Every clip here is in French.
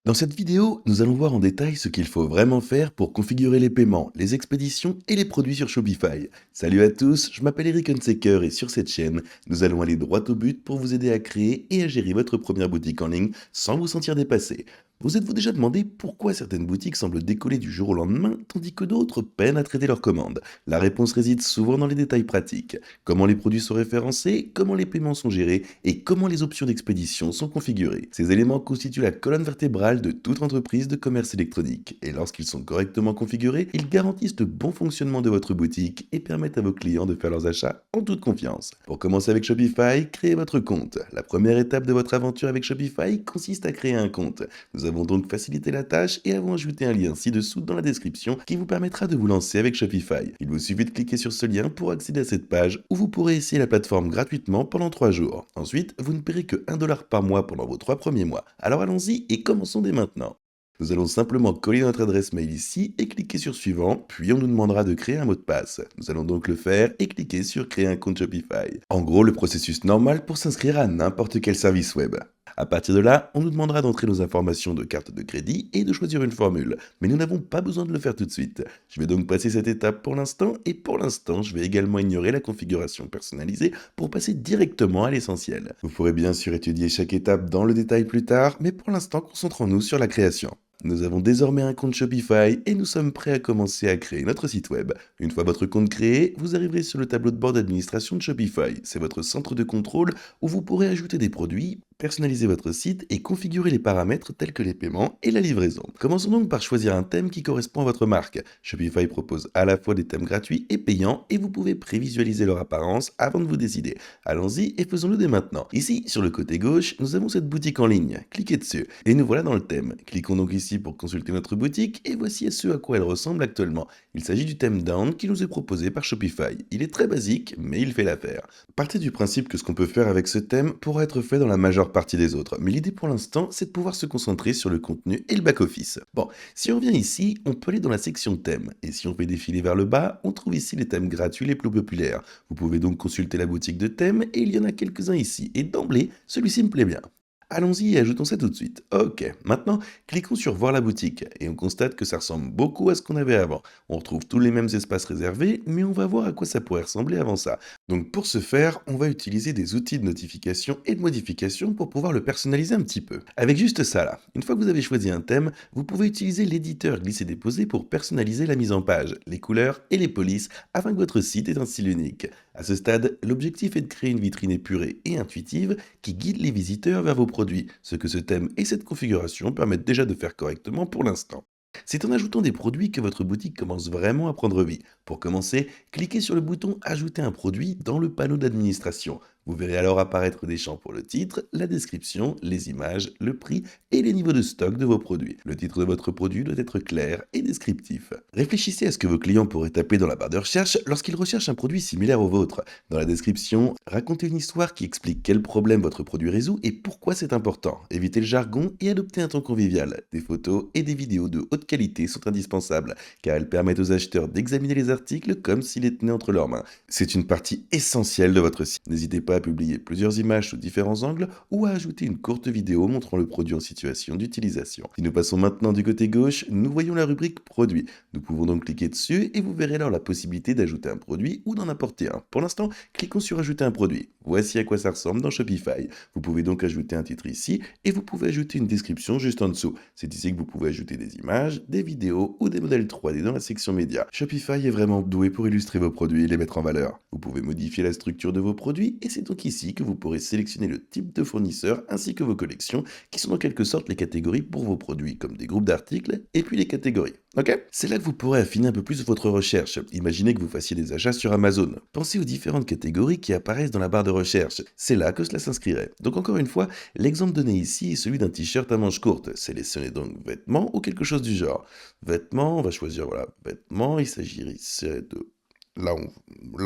Dans cette vidéo, nous allons voir en détail ce qu'il faut vraiment faire pour configurer les paiements, les expéditions et les produits sur Shopify. Salut à tous, je m'appelle Eric Hunsaker et sur cette chaîne, nous allons aller droit au but pour vous aider à créer et à gérer votre première boutique en ligne sans vous sentir dépassé. Vous êtes-vous déjà demandé pourquoi certaines boutiques semblent décoller du jour au lendemain tandis que d'autres peinent à traiter leurs commandes? La réponse réside souvent dans les détails pratiques. Comment les produits sont référencés, comment les paiements sont gérés et comment les options d'expédition sont configurées. Ces éléments constituent la colonne vertébrale de toute entreprise de commerce électronique et lorsqu'ils sont correctement configurés, ils garantissent le bon fonctionnement de votre boutique et permettent à vos clients de faire leurs achats en toute confiance. Pour commencer avec Shopify, créez votre compte. La première étape de votre aventure avec Shopify consiste à créer un compte. Nous avons donc facilité la tâche et avons ajouté un lien ci-dessous dans la description qui vous permettra de vous lancer avec Shopify. Il vous suffit de cliquer sur ce lien pour accéder à cette page où vous pourrez essayer la plateforme gratuitement pendant 3 jours. Ensuite, vous ne paierez que 1 $ par mois pendant vos 3 premiers mois. Alors allons-y et commençons dès maintenant. Nous allons simplement coller notre adresse mail ici et cliquer sur suivant, puis on nous demandera de créer un mot de passe. Nous allons donc le faire et cliquer sur créer un compte Shopify. En gros, le processus normal pour s'inscrire à n'importe quel service web. À partir de là, on nous demandera d'entrer nos informations de carte de crédit et de choisir une formule. Mais nous n'avons pas besoin de le faire tout de suite. Je vais donc passer cette étape pour l'instant et pour l'instant, je vais également ignorer la configuration personnalisée pour passer directement à l'essentiel. Vous pourrez bien sûr étudier chaque étape dans le détail plus tard, mais pour l'instant, concentrons-nous sur la création. Nous avons désormais un compte Shopify et nous sommes prêts à commencer à créer notre site web. Une fois votre compte créé, vous arriverez sur le tableau de bord d'administration de Shopify. C'est votre centre de contrôle où vous pourrez ajouter des produits, personnaliser votre site et configurer les paramètres tels que les paiements et la livraison. Commençons donc par choisir un thème qui correspond à votre marque. Shopify propose à la fois des thèmes gratuits et payants et vous pouvez prévisualiser leur apparence avant de vous décider. Allons-y et faisons-le dès maintenant. Ici, sur le côté gauche, nous avons cette boutique en ligne. Cliquez dessus et nous voilà dans le thème. Cliquons donc ici pour consulter notre boutique et voici ce à quoi elle ressemble actuellement. Il s'agit du thème Down qui nous est proposé par Shopify. Il est très basique, mais il fait l'affaire. Partez du principe que ce qu'on peut faire avec ce thème pourra être fait dans la majeure partie des autres, mais l'idée pour l'instant, c'est de pouvoir se concentrer sur le contenu et le back-office. Bon, si on revient ici, on peut aller dans la section thèmes, et si on fait défiler vers le bas, on trouve ici les thèmes gratuits les plus populaires. Vous pouvez donc consulter la boutique de thèmes, et il y en a quelques-uns ici, et d'emblée, celui-ci me plaît bien. Allons-y et ajoutons ça tout de suite. Ok, maintenant, cliquons sur voir la boutique et on constate que ça ressemble beaucoup à ce qu'on avait avant. On retrouve tous les mêmes espaces réservés, mais on va voir à quoi ça pourrait ressembler avant ça. Donc pour ce faire, on va utiliser des outils de notification et de modification pour pouvoir le personnaliser un petit peu. Avec juste ça là, une fois que vous avez choisi un thème, vous pouvez utiliser l'éditeur glisser-déposer pour personnaliser la mise en page, les couleurs et les polices afin que votre site ait un style unique. À ce stade, l'objectif est de créer une vitrine épurée et intuitive qui guide les visiteurs vers vos produits, ce que ce thème et cette configuration permettent déjà de faire correctement pour l'instant. C'est en ajoutant des produits que votre boutique commence vraiment à prendre vie. Pour commencer, cliquez sur le bouton Ajouter un produit dans le panneau d'administration. Vous verrez alors apparaître des champs pour le titre, la description, les images, le prix et les niveaux de stock de vos produits. Le titre de votre produit doit être clair et descriptif. Réfléchissez à ce que vos clients pourraient taper dans la barre de recherche lorsqu'ils recherchent un produit similaire au vôtre. Dans la description, racontez une histoire qui explique quel problème votre produit résout et pourquoi c'est important. Évitez le jargon et adoptez un ton convivial. Des photos et des vidéos de haute qualité sont indispensables car elles permettent aux acheteurs d'examiner les articles comme s'ils les tenaient entre leurs mains. C'est une partie essentielle de votre site. N'hésitez pas à publier plusieurs images sous différents angles ou à ajouter une courte vidéo montrant le produit en situation d'utilisation. Si nous passons maintenant du côté gauche, nous voyons la rubrique produits. Nous pouvons donc cliquer dessus et vous verrez alors la possibilité d'ajouter un produit ou d'en apporter un. Pour l'instant, cliquons sur ajouter un produit. Voici à quoi ça ressemble dans Shopify. Vous pouvez donc ajouter un titre ici et vous pouvez ajouter une description juste en dessous. C'est ici que vous pouvez ajouter des images, des vidéos ou des modèles 3D dans la section médias. Shopify est vraiment doué pour illustrer vos produits et les mettre en valeur. Vous pouvez modifier la structure de vos produits et c'est donc ici que vous pourrez sélectionner le type de fournisseur ainsi que vos collections qui sont en quelque sorte les catégories pour vos produits comme des groupes d'articles et puis les catégories. Ok? C'est là que vous pourrez affiner un peu plus votre recherche. Imaginez que vous fassiez des achats sur Amazon. Pensez aux différentes catégories qui apparaissent dans la barre de recherche. C'est là que cela s'inscrirait. Donc encore une fois, l'exemple donné ici est celui d'un t-shirt à manches courtes. Sélectionnez donc vêtements ou quelque chose du genre. Vêtements, on va choisir vêtements, il s'agirait de là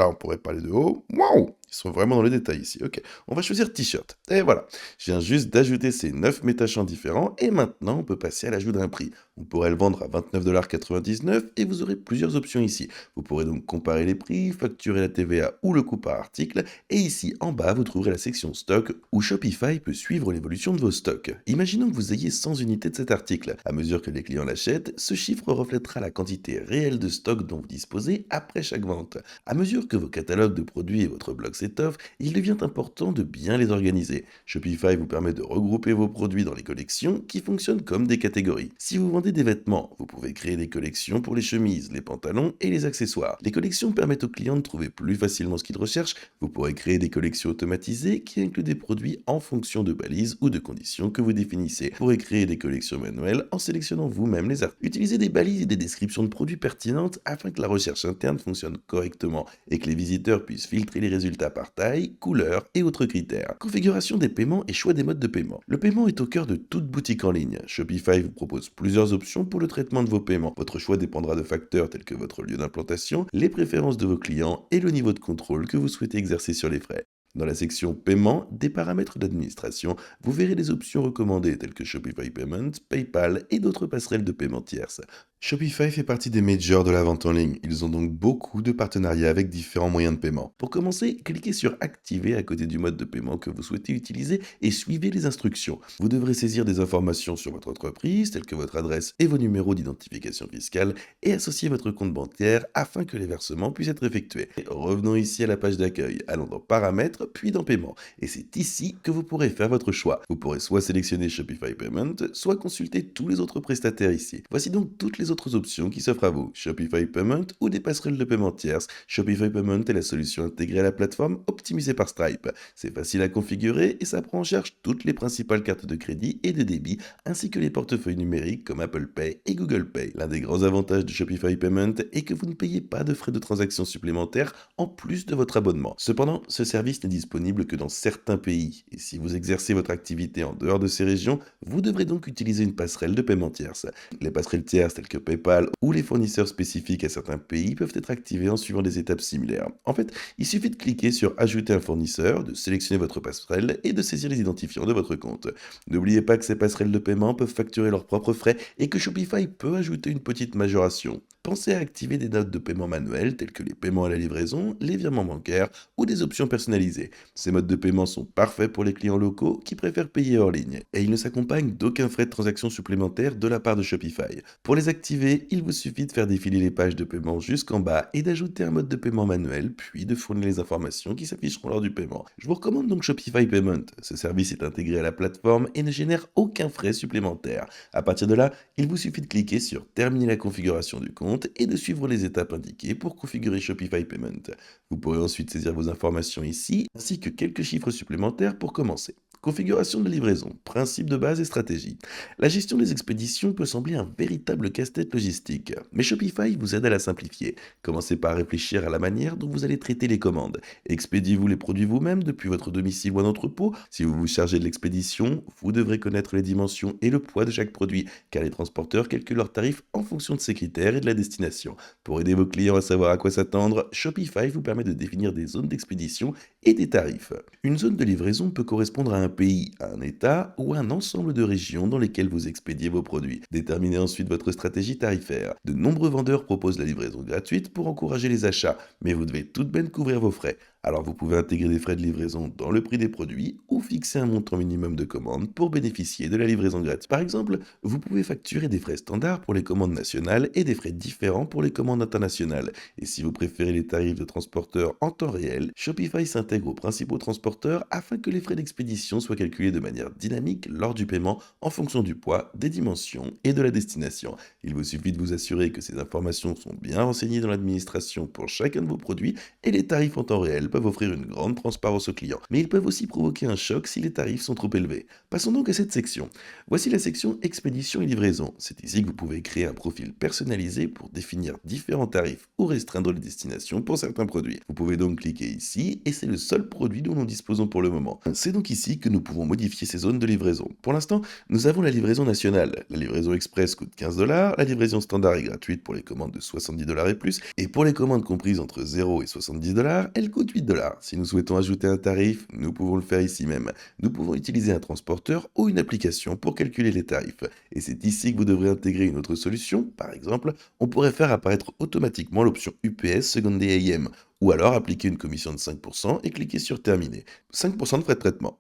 on pourrait parler de haut. Waouh! Ils sont vraiment dans les détails ici. Ok, on va choisir t-shirt. Et voilà, je viens juste d'ajouter ces 9 métachamps différents et maintenant on peut passer à l'ajout d'un prix. On pourrait le vendre à 29,99 $ et vous aurez plusieurs options ici. Vous pourrez donc comparer les prix, facturer la TVA ou le coût par article et ici en bas vous trouverez la section stock où Shopify peut suivre l'évolution de vos stocks. Imaginons que vous ayez 100 unités de cet article. À mesure que les clients l'achètent, ce chiffre reflètera la quantité réelle de stock dont vous disposez après chaque vente. À mesure que vos catalogues de produits et votre blog s'étoffent, il devient important de bien les organiser. Shopify vous permet de regrouper vos produits dans les collections qui fonctionnent comme des catégories. Si vous vendez des vêtements, vous pouvez créer des collections pour les chemises, les pantalons et les accessoires. Les collections permettent aux clients de trouver plus facilement ce qu'ils recherchent. Vous pourrez créer des collections automatisées qui incluent des produits en fonction de balises ou de conditions que vous définissez. Vous pourrez créer des collections manuelles en sélectionnant vous-même les articles. Utilisez des balises et des descriptions de produits pertinentes afin que la recherche interne fonctionne correctement et que les visiteurs puissent filtrer les résultats par taille, couleur et autres critères. Configuration des paiements et choix des modes de paiement. Le paiement est au cœur de toute boutique en ligne. Shopify vous propose plusieurs options pour le traitement de vos paiements. Votre choix dépendra de facteurs tels que votre lieu d'implantation, les préférences de vos clients et le niveau de contrôle que vous souhaitez exercer sur les frais. Dans la section Paiement, des paramètres d'administration, vous verrez des options recommandées telles que Shopify Payment, PayPal et d'autres passerelles de paiement tierces. Shopify fait partie des majors de la vente en ligne. Ils ont donc beaucoup de partenariats avec différents moyens de paiement. Pour commencer, cliquez sur Activer à côté du mode de paiement que vous souhaitez utiliser et suivez les instructions. Vous devrez saisir des informations sur votre entreprise, telles que votre adresse et vos numéros d'identification fiscale, et associer votre compte bancaire afin que les versements puissent être effectués. Et revenons ici à la page d'accueil. Allons dans Paramètres, puis dans Paiement. Et c'est ici que vous pourrez faire votre choix. Vous pourrez soit sélectionner Shopify Payment, soit consulter tous les autres prestataires ici. Voici donc toutes les autres options qui s'offrent à vous. Shopify Payment ou des passerelles de paiement tierces. Shopify Payment est la solution intégrée à la plateforme optimisée par Stripe. C'est facile à configurer et ça prend en charge toutes les principales cartes de crédit et de débit, ainsi que les portefeuilles numériques comme Apple Pay et Google Pay. L'un des grands avantages de Shopify Payment est que vous ne payez pas de frais de transaction supplémentaires en plus de votre abonnement. Cependant, ce service n'est disponible que dans certains pays, et si vous exercez votre activité en dehors de ces régions, vous devrez donc utiliser une passerelle de paiement tierce. Les passerelles tierces telles que PayPal ou les fournisseurs spécifiques à certains pays peuvent être activés en suivant des étapes similaires. En fait, il suffit de cliquer sur Ajouter un fournisseur, de sélectionner votre passerelle et de saisir les identifiants de votre compte. N'oubliez pas que ces passerelles de paiement peuvent facturer leurs propres frais et que Shopify peut ajouter une petite majoration. Pensez à activer des notes de paiement manuelles telles que les paiements à la livraison, les virements bancaires ou des options personnalisées. Ces modes de paiement sont parfaits pour les clients locaux qui préfèrent payer hors ligne et ils ne s'accompagnent d'aucun frais de transaction supplémentaire de la part de Shopify. Pour les activer, il vous suffit de faire défiler les pages de paiement jusqu'en bas et d'ajouter un mode de paiement manuel puis de fournir les informations qui s'afficheront lors du paiement. Je vous recommande donc Shopify Payment. Ce service est intégré à la plateforme et ne génère aucun frais supplémentaire. À partir de là, il vous suffit de cliquer sur Terminer la configuration du compte et de suivre les étapes indiquées pour configurer Shopify Payment. Vous pourrez ensuite saisir vos informations ici, ainsi que quelques chiffres supplémentaires pour commencer. Configuration de livraison, principe de base et stratégie. La gestion des expéditions peut sembler un véritable casse-tête logistique, mais Shopify vous aide à la simplifier. Commencez par réfléchir à la manière dont vous allez traiter les commandes. Expédiez-vous les produits vous-même depuis votre domicile ou un entrepôt? Si vous vous chargez de l'expédition, vous devrez connaître les dimensions et le poids de chaque produit, car les transporteurs calculent leurs tarifs en fonction de ces critères et de la destination. Pour aider vos clients à savoir à quoi s'attendre, Shopify vous permet de définir des zones d'expédition et des tarifs. Une zone de livraison peut correspondre à un pays, à un État ou à un ensemble de régions dans lesquelles vous expédiez vos produits. Déterminez ensuite votre stratégie tarifaire. De nombreux vendeurs proposent la livraison gratuite pour encourager les achats, mais vous devez tout de même couvrir vos frais. Alors vous pouvez intégrer des frais de livraison dans le prix des produits ou fixer un montant minimum de commande pour bénéficier de la livraison gratuite. Par exemple, vous pouvez facturer des frais standards pour les commandes nationales et des frais différents pour les commandes internationales. Et si vous préférez les tarifs de transporteurs en temps réel, Shopify s'intègre aux principaux transporteurs afin que les frais d'expédition soient calculés de manière dynamique lors du paiement en fonction du poids, des dimensions et de la destination. Il vous suffit de vous assurer que ces informations sont bien renseignées dans l'administration pour chacun de vos produits et les tarifs en temps réel peuvent offrir une grande transparence aux clients, mais ils peuvent aussi provoquer un choc si les tarifs sont trop élevés. Passons donc à cette section. Voici la section expédition et livraison. C'est ici que vous pouvez créer un profil personnalisé pour définir différents tarifs ou restreindre les destinations pour certains produits. Vous pouvez donc cliquer ici et c'est le seul produit dont nous disposons pour le moment. C'est donc ici que nous pouvons modifier ces zones de livraison. Pour l'instant, nous avons la livraison nationale. La livraison express coûte 15 $, la livraison standard est gratuite pour les commandes de 70 $ et plus, et pour les commandes comprises entre 0 et 70 $, elle coûte 8 $. $48. Si nous souhaitons ajouter un tarif, nous pouvons le faire ici même. Nous pouvons utiliser un transporteur ou une application pour calculer les tarifs. Et c'est ici que vous devrez intégrer une autre solution. Par exemple, on pourrait faire apparaître automatiquement l'option UPS Second Day AM, ou alors appliquer une commission de 5% et cliquer sur Terminer. 5% de frais de traitement.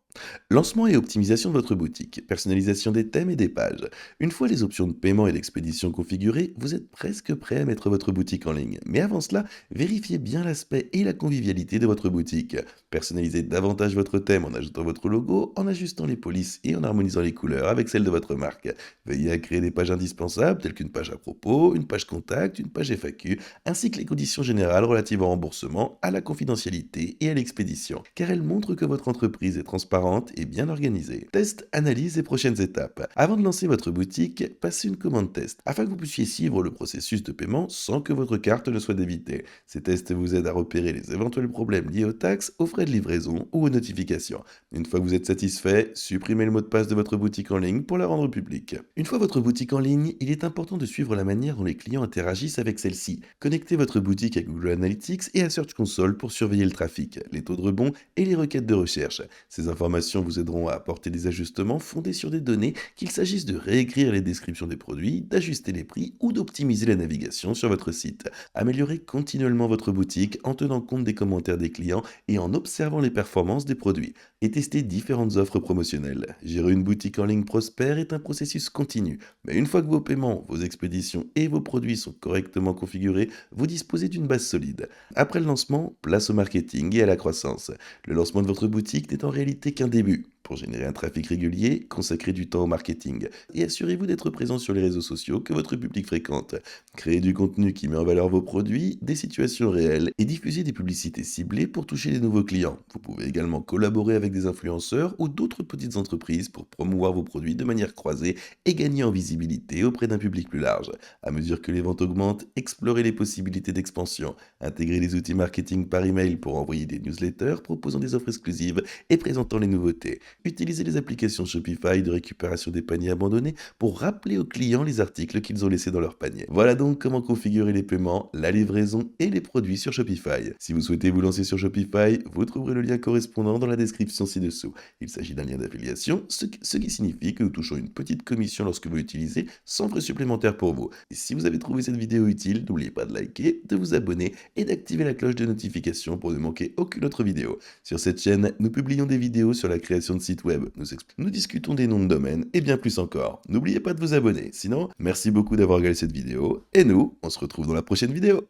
Lancement et optimisation de votre boutique, personnalisation des thèmes et des pages. Une fois les options de paiement et d'expédition configurées, vous êtes presque prêt à mettre votre boutique en ligne. Mais avant cela, vérifiez bien l'aspect et la convivialité de votre boutique. Personnalisez davantage votre thème en ajoutant votre logo, en ajustant les polices et en harmonisant les couleurs avec celles de votre marque. Veillez à créer des pages indispensables telles qu'une page à propos, une page contact, une page FAQ, ainsi que les conditions générales relatives au remboursement, à la confidentialité et à l'expédition, car elles montrent que votre entreprise est transparente et bien organisée. Test, analyse et prochaines étapes. Avant de lancer votre boutique, passez une commande test, afin que vous puissiez suivre le processus de paiement sans que votre carte ne soit débitée. Ces tests vous aident à repérer les éventuels problèmes liés aux taxes, aux frais de livraison ou aux notifications. Une fois que vous êtes satisfait, supprimez le mot de passe de votre boutique en ligne pour la rendre publique. Une fois votre boutique en ligne, il est important de suivre la manière dont les clients interagissent avec celle-ci. Connectez votre boutique à Google Analytics et à Search Console pour surveiller le trafic, les taux de rebond et les requêtes de recherche. Ces informations vous aideront à apporter des ajustements fondés sur des données, qu'il s'agisse de réécrire les descriptions des produits, d'ajuster les prix ou d'optimiser la navigation sur votre site. Améliorez continuellement votre boutique en tenant compte des commentaires des clients et en observant les performances des produits. Et testez différentes offres promotionnelles. Gérer une boutique en ligne prospère est un processus continu, mais une fois que vos paiements, vos expéditions et vos produits sont correctement configurés, vous disposez d'une base solide. Après le lancement, place au marketing et à la croissance. Le lancement de votre boutique n'est en réalité qu'un début. Pour générer un trafic régulier, consacrez du temps au marketing et assurez-vous d'être présent sur les réseaux sociaux que votre public fréquente. Créez du contenu qui met en valeur vos produits, des situations réelles et diffusez des publicités ciblées pour toucher les nouveaux clients. Vous pouvez également collaborer avec des influenceurs ou d'autres petites entreprises pour promouvoir vos produits de manière croisée et gagner en visibilité auprès d'un public plus large. À mesure que les ventes augmentent, explorez les possibilités d'expansion. Intégrez les outils marketing par email pour envoyer des newsletters proposant des offres exclusives et présentant les nouveautés. Utilisez les applications Shopify de récupération des paniers abandonnés pour rappeler aux clients les articles qu'ils ont laissés dans leur panier. Voilà donc comment configurer les paiements, la livraison et les produits sur Shopify. Si vous souhaitez vous lancer sur Shopify, vous trouverez le lien correspondant dans la description ci-dessous. Il s'agit d'un lien d'affiliation, ce qui signifie que nous touchons une petite commission lorsque vous l'utilisez, sans frais supplémentaires pour vous. Et si vous avez trouvé cette vidéo utile, n'oubliez pas de liker, de vous abonner et d'activer la cloche de notification pour ne manquer aucune autre vidéo. Sur cette chaîne, nous publions des vidéos sur la création de sites web, nous discutons des noms de domaine et bien plus encore. N'oubliez pas de vous abonner. Sinon, merci beaucoup d'avoir regardé cette vidéo et nous, on se retrouve dans la prochaine vidéo.